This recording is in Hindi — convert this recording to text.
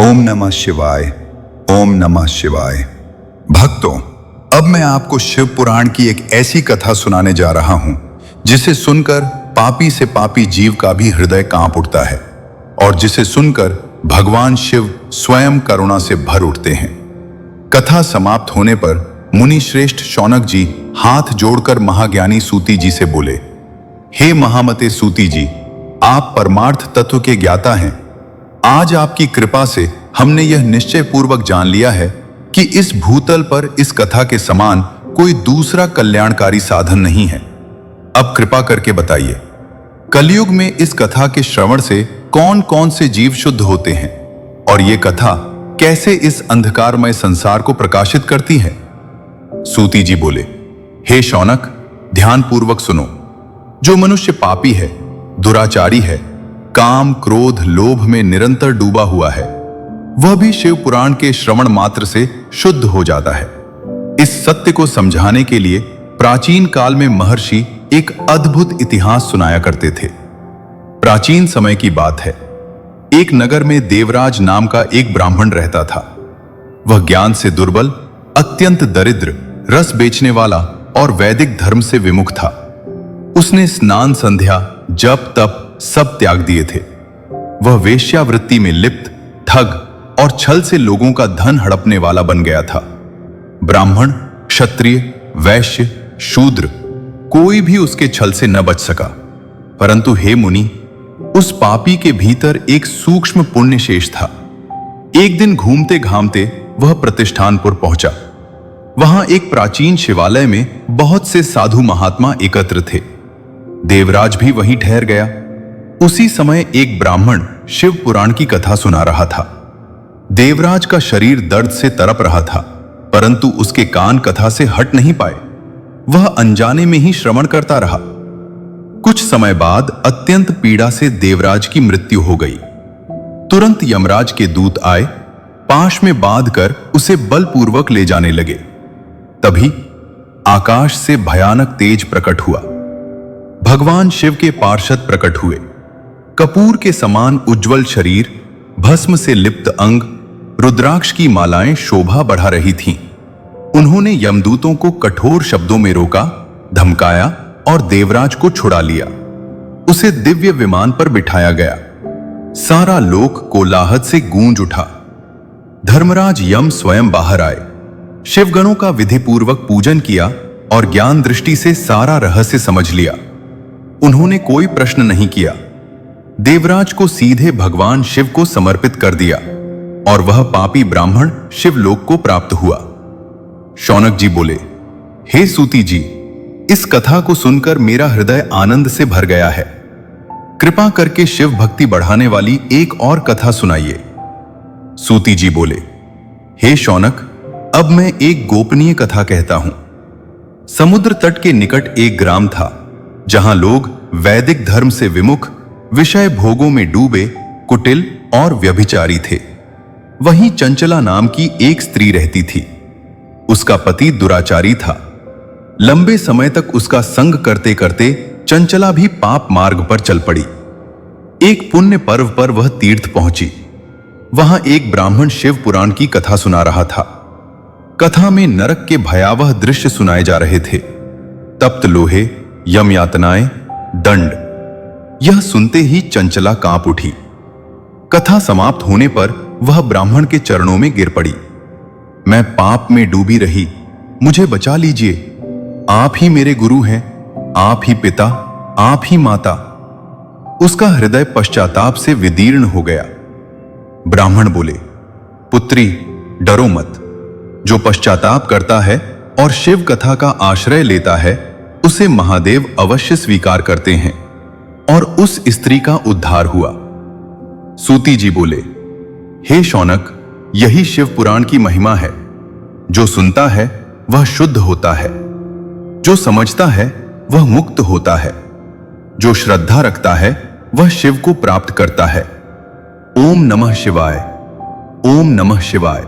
ओम नमः शिवाय। ओम नमः शिवाय। भक्तों, अब मैं आपको शिव पुराण की एक ऐसी कथा सुनाने जा रहा हूं जिसे सुनकर पापी से पापी जीव का भी हृदय कांप उठता है और जिसे सुनकर भगवान शिव स्वयं करुणा से भर उठते हैं। कथा समाप्त होने पर मुनि श्रेष्ठ शौनक जी हाथ जोड़कर महाज्ञानी सूति जी से बोले, हे महामते सूति जी, आप परमार्थ तत्व के ज्ञाता हैं। आज आपकी कृपा से हमने यह निश्चय पूर्वक जान लिया है कि इस भूतल पर इस कथा के समान कोई दूसरा कल्याणकारी साधन नहीं है। अब कृपा करके बताइए, कलयुग में इस कथा के श्रवण से कौन कौन से जीव शुद्ध होते हैं और ये कथा कैसे इस अंधकारमय संसार को प्रकाशित करती है। सूति जी बोले, हे शौनक, ध्यानपूर्वक सुनो। जो मनुष्य पापी है, दुराचारी है, काम क्रोध लोभ में निरंतर डूबा हुआ है, वह भी शिव पुराण के श्रवण मात्र से शुद्ध हो जाता है। इस सत्य को समझाने के लिए प्राचीन काल में महर्षि एक अद्भुत इतिहास सुनाया करते थे। प्राचीन समय की बात है। एक नगर में देवराज नाम का एक ब्राह्मण रहता था। वह ज्ञान से दुर्बल, अत्यंत दरिद्र, रस बेचने वाला और वैदिक धर्म से विमुख था। उसने स्नान, संध्या, जप तप सब त्याग दिए थे। वह वेश्यावृत्ति में लिप्त, ठग और छल से लोगों का धन हड़पने वाला बन गया था। ब्राह्मण, क्षत्रिय, वैश्य, शूद्र, कोई भी उसके छल से न बच सका। परंतु हे मुनि, उस पापी के भीतर एक सूक्ष्म पुण्य शेष था। एक दिन घूमते घामते वह प्रतिष्ठानपुर पहुंचा। वहां एक प्राचीन शिवालय में बहुत से साधु महात्मा एकत्र थे। देवराज भी वहीं ठहर गया। उसी समय एक ब्राह्मण शिव पुराण की कथा सुना रहा था। देवराज का शरीर दर्द से तड़प रहा था, परंतु उसके कान कथा से हट नहीं पाए। वह अनजाने में ही श्रवण करता रहा। कुछ समय बाद अत्यंत पीड़ा से देवराज की मृत्यु हो गई। तुरंत यमराज के दूत आए, पाश में बांधकर उसे बलपूर्वक ले जाने लगे। तभी आकाश से भयानक तेज प्रकट हुआ। भगवान शिव के पार्षद प्रकट हुए। कपूर के समान उज्जवल शरीर, भस्म से लिप्त अंग, रुद्राक्ष की मालाएं शोभा बढ़ा रही थीं। उन्होंने यमदूतों को कठोर शब्दों में रोका, धमकाया और देवराज को छुड़ा लिया। उसे दिव्य विमान पर बिठाया गया। सारा लोक कोलाहल से गूंज उठा। धर्मराज यम स्वयं बाहर आए। शिवगणों का विधिपूर्वक पूजन किया और ज्ञान दृष्टि से सारा रहस्य समझ लिया। उन्होंने कोई प्रश्न नहीं किया। देवराज को सीधे भगवान शिव को समर्पित कर दिया और वह पापी ब्राह्मण शिवलोक को प्राप्त हुआ। शौनक जी बोले, हे सूति जी, इस कथा को सुनकर मेरा हृदय आनंद से भर गया है। कृपा करके शिव भक्ति बढ़ाने वाली एक और कथा सुनाइए। सूति जी बोले, हे शौनक, अब मैं एक गोपनीय कथा कहता हूं। समुद्र तट के निकट एक ग्राम था, जहां लोग वैदिक धर्म से विमुख, विषय भोगों में डूबे, कुटिल और व्यभिचारी थे। वहीं चंचला नाम की एक स्त्री रहती थी। उसका पति दुराचारी था। लंबे समय तक उसका संग करते करते चंचला भी पाप मार्ग पर चल पड़ी। एक पुण्य पर्व पर वह तीर्थ पहुंची। वहां एक ब्राह्मण शिव पुराण की कथा सुना रहा था। कथा में नरक के भयावह दृश्य सुनाए जा रहे थे। तप्त लोहे, यम यातनाएं, दंड। यह सुनते ही चंचला कांप उठी। कथा समाप्त होने पर वह ब्राह्मण के चरणों में गिर पड़ी। मैं पाप में डूबी रही, मुझे बचा लीजिए। आप ही मेरे गुरु हैं, आप ही पिता, आप ही माता। उसका हृदय पश्चाताप से विदीर्ण हो गया। ब्राह्मण बोले, पुत्री, डरो मत। जो पश्चाताप करता है और शिव कथा का आश्रय लेता है, उसे महादेव अवश्य स्वीकार करते हैं। और उस स्त्री का उद्धार हुआ। सूति जी बोले, हे शौनक, यही शिव पुराण की महिमा है। जो सुनता है वह शुद्ध होता है, जो समझता है वह मुक्त होता है, जो श्रद्धा रखता है वह शिव को प्राप्त करता है। ओम नमः शिवाय। ओम नमः शिवाय।